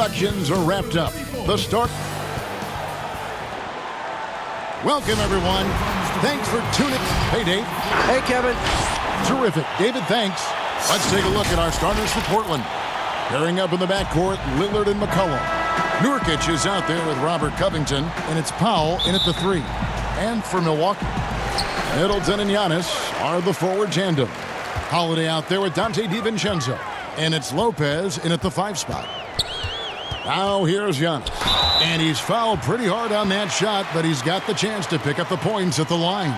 introductions are wrapped up. The start. Welcome, everyone. Thanks for tuning. Hey, Dave. Hey, Kevin. Terrific. David, thanks. Let's take a look at our starters for Portland. Pairing up in the backcourt, Lillard and McCollum. Nurkic is out there with Robert Covington, and it's Powell in at the 3. And for Milwaukee, Middleton and Giannis are the forward tandem. Holiday out there with Dante DiVincenzo, and it's Lopez in at the 5 spot. Now here's Giannis, and he's fouled pretty hard on that shot, but he's got the chance to pick up the points at the line.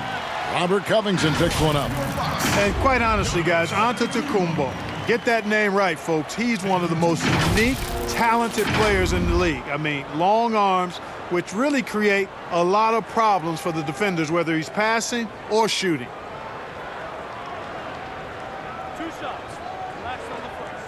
Robert Covington picks one up. And quite honestly, guys, Antetokounmpo, get that name right, folks. He's one of the most unique, talented players in the league. I mean, long arms, which really create a lot of problems for the defenders, whether he's passing or shooting. 2 shots. Last on the first.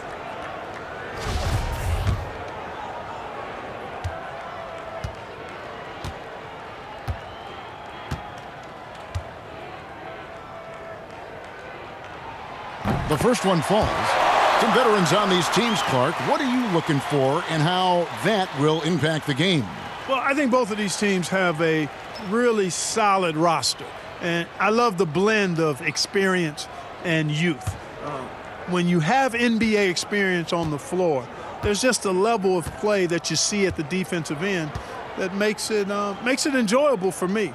The first one falls. Some veterans on these teams, Clark. What are you looking for and how that will impact the game? Well, I think both of these teams have a really solid roster. And I love the blend of experience and youth. When you have NBA experience on the floor, there's just a level of play that you see at the defensive end that makes it enjoyable for me.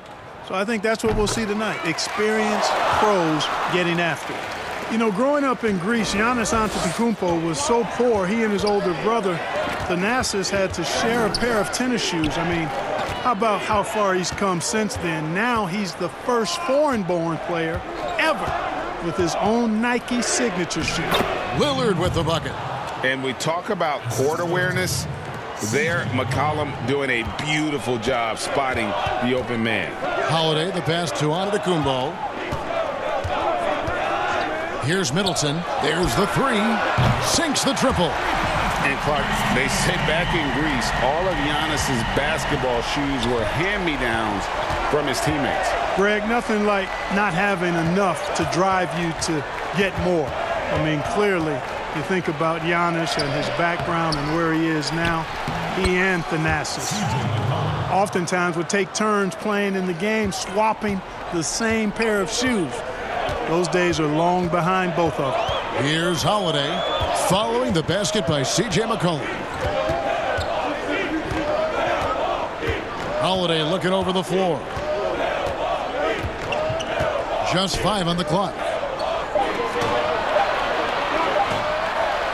So I think that's what we'll see tonight. Experienced pros getting after it. You know, growing up in Greece, Giannis Antetokounmpo was so poor, he and his older brother, Thanasis, had to share a pair of tennis shoes. I mean, how about how far he's come since then? Now he's the first foreign-born player ever with his own Nike signature shoe. Lillard with the bucket. And we talk about court awareness. There, McCollum doing a beautiful job spotting the open man. Holiday, the pass to Antetokounmpo. Here's Middleton. There's the 3. Sinks the triple. And Clark, they say back in Greece, all of Giannis's basketball shoes were hand-me-downs from his teammates. Greg, nothing like not having enough to drive you to get more. I mean, clearly, you think about Giannis and his background and where he is now, he and Thanasis oftentimes would take turns playing in the game, swapping the same pair of shoes. Those days are long behind both of them. Here's Holiday, following the basket by C.J. McCollum. Holiday looking over the floor. Just 5 on the clock.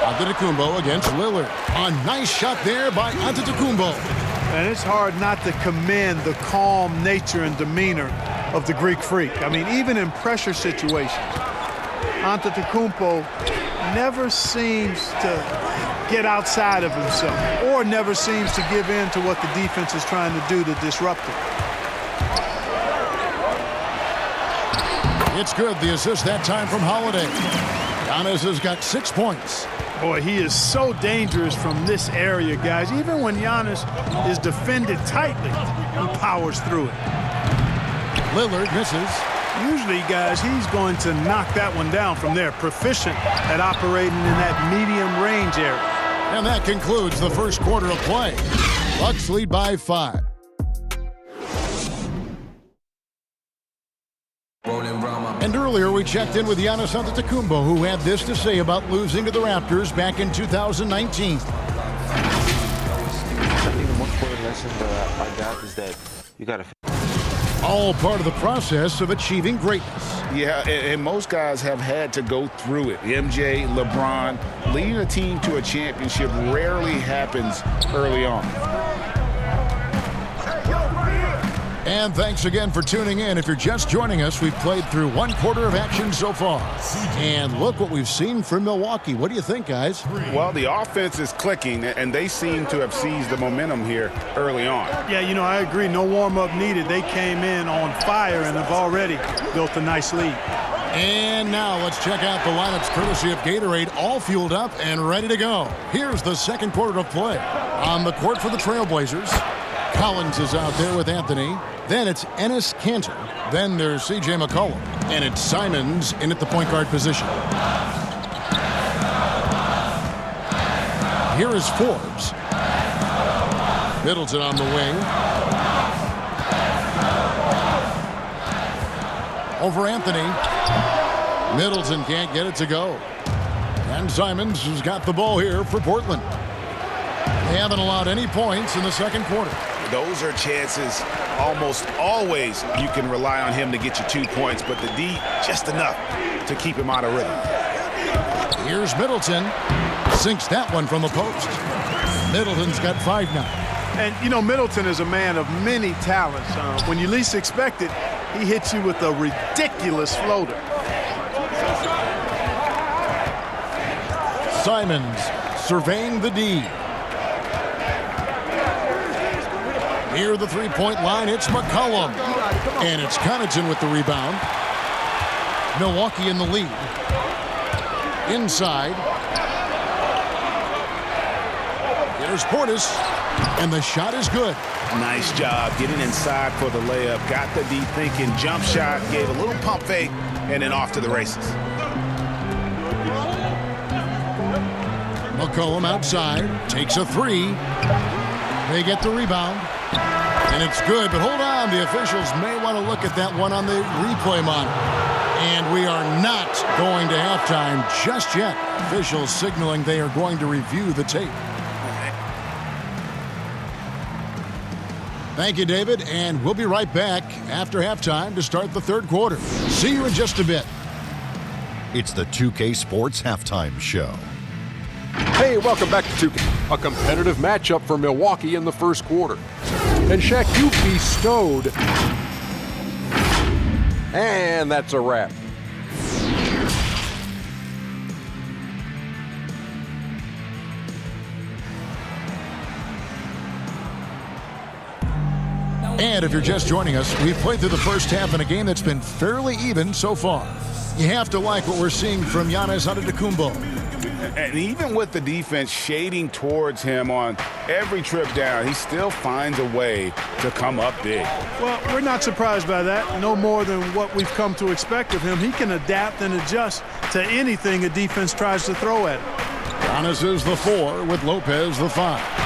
Antetokounmpo against Lillard. A nice shot there by Antetokounmpo. And it's hard not to commend the calm nature and demeanor of the Greek Freak. I mean, even in pressure situations, Antetokounmpo never seems to get outside of himself or never seems to give in to what the defense is trying to do to disrupt him. It's good, the assist that time from Holiday. Giannis has got 6 points. Boy, he is so dangerous from this area, guys. Even when Giannis is defended tightly, he powers through it. Lillard misses. Usually, guys, he's going to knock that one down from there. Proficient at operating in that medium range area. And that concludes the first quarter of play. Bucks lead by 5. And earlier we checked in with Giannis Antetokounmpo, who had this to say about losing to the Raptors back in 2019. I think the most important lesson that I got is that you got to. All part of the process of achieving greatness. Yeah, and most guys have had to go through it. MJ, LeBron, leading a team to a championship rarely happens early on. And thanks again for tuning in. If you're just joining us, we've played through 1 quarter of action so far. And look what we've seen from Milwaukee. What do you think, guys? Well, the offense is clicking, and they seem to have seized the momentum here early on. Yeah, you know, I agree. No warm-up needed. They came in on fire and have already built a nice lead. And now let's check out the lineups courtesy of Gatorade, all fueled up and ready to go. Here's the second quarter of play. On the court for the Trailblazers, Collins is out there with Anthony. Then it's Enes Kanter. Then there's C.J. McCollum. And it's Simons in at the point guard position. Here is Forbes. Middleton on the wing. Over Anthony. Middleton can't get it to go. And Simons has got the ball here for Portland. They haven't allowed any points in the second quarter. Those are chances almost always you can rely on him to get you 2 points, but the D just enough to keep him out of rhythm. Here's Middleton. Sinks that one from the post. Middleton's got 5 now. And, you know, Middleton is a man of many talents. When you least expect it, he hits you with a ridiculous floater. Simons surveying the D. Near the three-point line, it's McCollum. And it's Connaughton with the rebound. Milwaukee in the lead. Inside. There's Portis. And the shot is good. Nice job getting inside for the layup. Got the D thinking, jump shot, gave a little pump fake, and then off to the races. McCollum outside, takes a 3. They get the rebound. And it's good, but hold on. The officials may want to look at that one on the replay monitor. And we are not going to halftime just yet. Officials signaling they are going to review the tape. Thank you, David, and we'll be right back after halftime to start the third quarter. See you in just a bit. It's the 2K Sports Halftime Show. Hey, welcome back to 2K. A competitive matchup for Milwaukee in the first quarter. And Shaq, you bestowed. And that's a wrap. And if you're just joining us, we've played through the first half in a game that's been fairly even so far. You have to like what we're seeing from Giannis Antetokounmpo. And even with the defense shading towards him on every trip down, he still finds a way to come up big. Well, we're not surprised by that. No more than what we've come to expect of him. He can adapt and adjust to anything a defense tries to throw at him. Giannis is the 4 with Lopez the 5.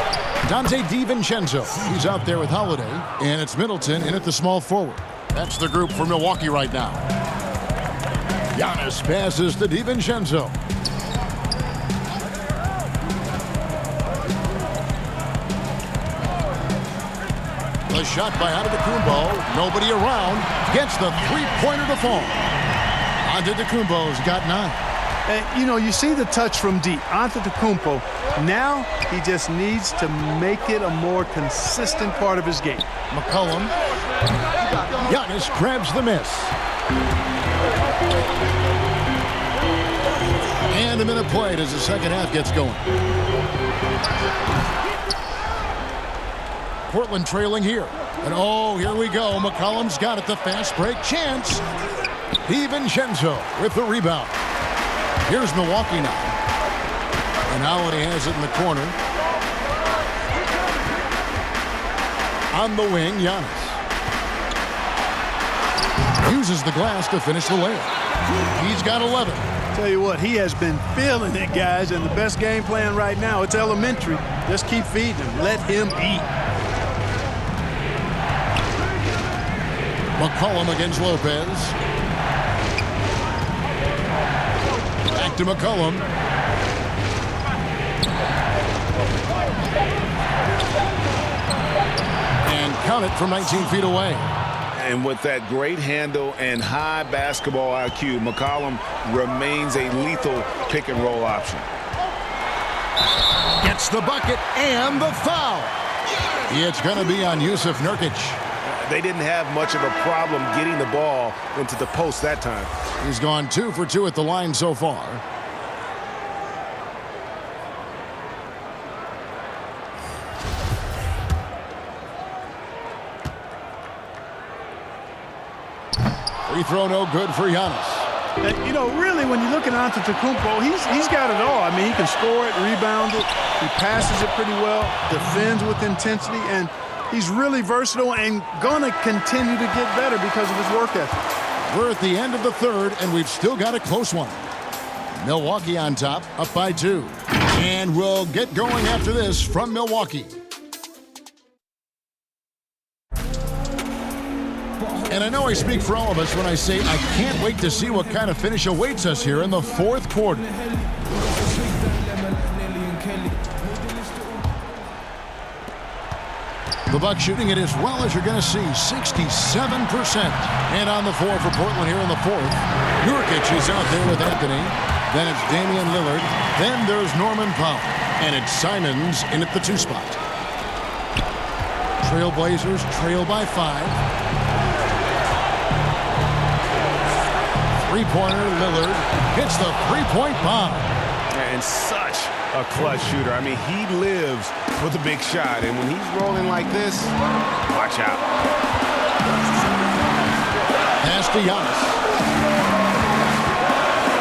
Dante DiVincenzo, he's out there with Holiday, and it's Middleton in at the small forward. That's the group for Milwaukee right now. Giannis passes to DiVincenzo. The shot by Antetokounmpo, nobody around, gets the three-pointer to fall. Antetokounmpo's got 9. And, you know, you see the touch from deep. Antetokounmpo, now he just needs to make it a more consistent part of his game. McCollum. Giannis grabs the miss. And a minute played as the second half gets going. Portland trailing here. And oh, here we go. McCollum's got it. The fast break chance. DiVincenzo with the rebound. Here's Milwaukee now. And Holiday has it in the corner. On the wing, Giannis. Uses the glass to finish the layup. He's got 11. Tell you what, he has been feeling it, guys, and the best game plan right now, it's elementary. Just keep feeding him. Let him eat. McCollum against Lopez. Back to McCollum. And count it from 19 feet away. And with that great handle and high basketball IQ, McCollum remains a lethal pick-and-roll option. Gets the bucket and the foul. It's going to be on Jusuf Nurkic. They didn't have much of a problem getting the ball into the post that time. He's gone 2 for 2 at the line so far. Free throw no good for Giannis. And, you know, really, when you look at Antetokounmpo, he's got it all. I mean, he can score it, rebound it, he passes it pretty well, defends with intensity, and he's really versatile and going to continue to get better because of his work ethic. We're at the end of the third, and we've still got a close one. Milwaukee on top, up by 2. And we'll get going after this from Milwaukee. And I know I speak for all of us when I say I can't wait to see what kind of finish awaits us here in the fourth quarter. The Bucks shooting it as well as you're going to see, 67%. And on the floor for Portland here in the fourth. Nurkic is out there with Anthony. Then it's Damian Lillard. Then there's Norman Powell. And it's Simons in at the 2 spot. Trailblazers trail by 5. Three-pointer, Lillard hits the three-point bomb. And such a clutch shooter. I mean, he lives with a big shot. And when he's rolling like this, watch out. Pass to Giannis.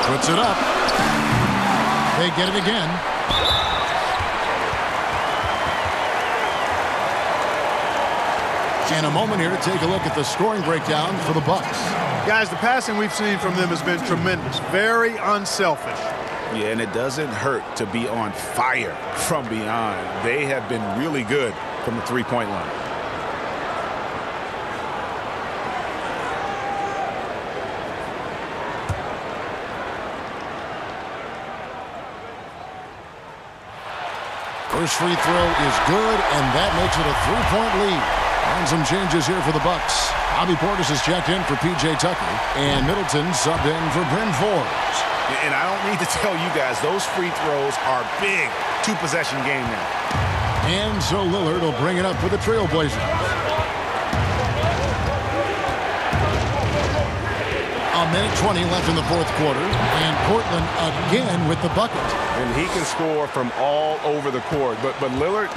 Puts it up. They get it again. In a moment here to take a look at the scoring breakdown for the Bucks. Guys, the passing we've seen from them has been tremendous. Very unselfish. Yeah, and it doesn't hurt to be on fire from beyond. They have been really good from the three-point line. First free throw is good, and that makes it a three-point lead. And some changes here for the Bucks. Bobby Portis is checked in for P.J. Tucker, and Middleton subbed in for Bryn Forbes. And I don't need to tell you guys, those free throws are big. 2-possession game now. And so Lillard will bring it up for the Trailblazers. A minute 20 left in the fourth quarter, and Portland again with the bucket. And he can score from all over the court, but Lillard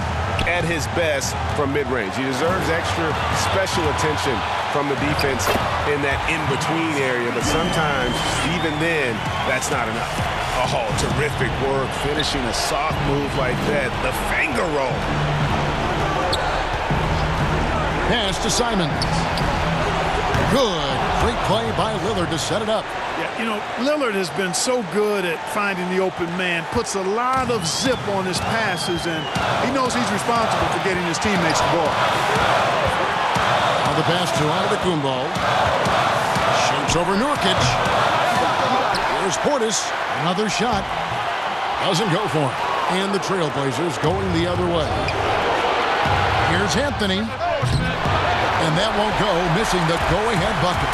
at his best from mid-range. He deserves extra special attention from the defense in that in-between area, but sometimes, even then, that's not enough. Oh, terrific work finishing a soft move like that. The finger roll. Pass to Simons. Good. Great play by Lillard to set it up. Yeah, you know, Lillard has been so good at finding the open man, puts a lot of zip on his passes, and he knows he's responsible for getting his teammates the ball. Now the pass to Antetokounmpo. Shoots over Nurkic. Here's Portis. Another shot. Doesn't go for him. And the Trailblazers going the other way. Here's Anthony. And that won't go, missing the go-ahead bucket.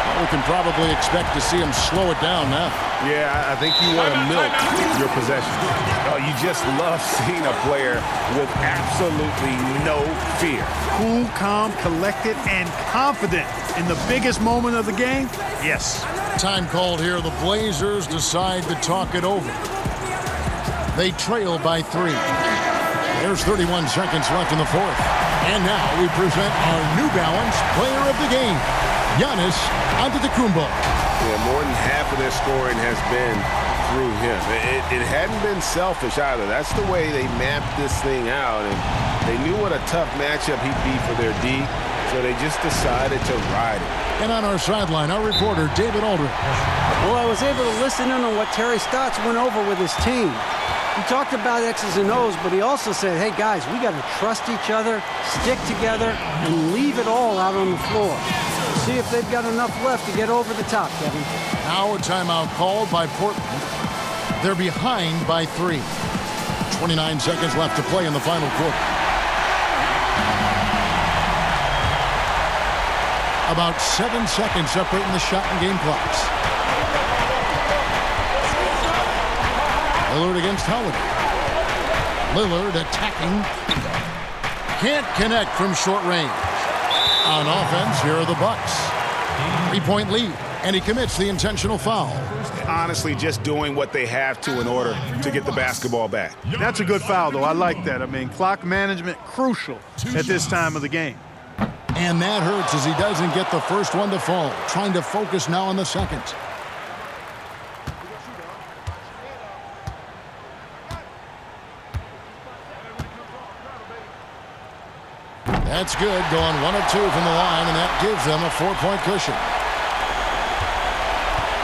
Well, we can probably expect to see him slow it down now. Yeah, I think you want to milk your possession. Oh, you just love seeing a player with absolutely no fear. Cool, calm, collected, and confident in the biggest moment of the game? Yes. Time called here. The Blazers decide to talk it over. They trail by 3. There's 31 seconds left in the fourth. And now we present our New Balance player of the game, Giannis Antetokounmpo. Yeah, more than half of their scoring has been through him. It hadn't been selfish either. That's the way they mapped this thing out, and they knew what a tough matchup he'd be for their D, so they just decided to ride it. And on our sideline, our reporter, David Aldridge. Well, I was able to listen in on what Terry Stotts went over with his team. He talked about X's and O's, but he also said, hey, guys, we got to trust each other, stick together, and leave it all out on the floor. See if they've got enough left to get over the top, Kevin. Now a timeout called by Portland. They're behind by 3. 29 seconds left to play in the final quarter. About 7 seconds separating the shot and game clocks. Lillard against Holiday. Lillard attacking. Can't connect from short range. On offense, here are the Bucks. 3-point lead, and he commits the intentional foul. Honestly, just doing what they have to in order to get the basketball back. That's a good foul, though. I like that. I mean, clock management crucial at this time of the game. And that hurts as he doesn't get the first one to fall. Trying to focus now on the second. That's good, going 1 of 2 from the line, and that gives them a 4-point cushion.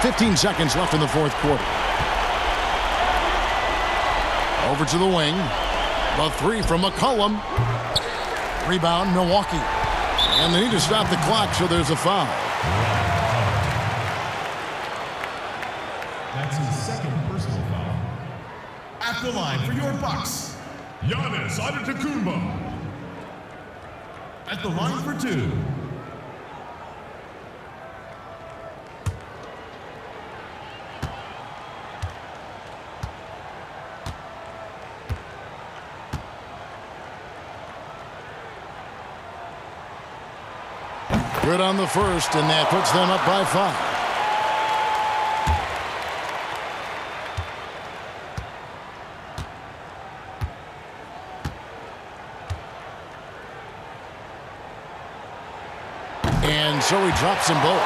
15 seconds left in the fourth quarter. Over to the wing. The 3 from McCollum. Rebound, Milwaukee. And they need to stop the clock, so there's a foul. That's his second personal foul. At the line for your Bucks, Giannis Antetokounmpo. At the line for 2. Good on the first, and that puts them up by 5. And so he drops them both.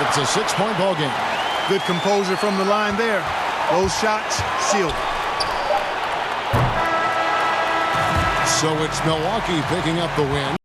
It's a 6-point ball game. Good composure from the line there. Those shots sealed. So it's Milwaukee picking up the win.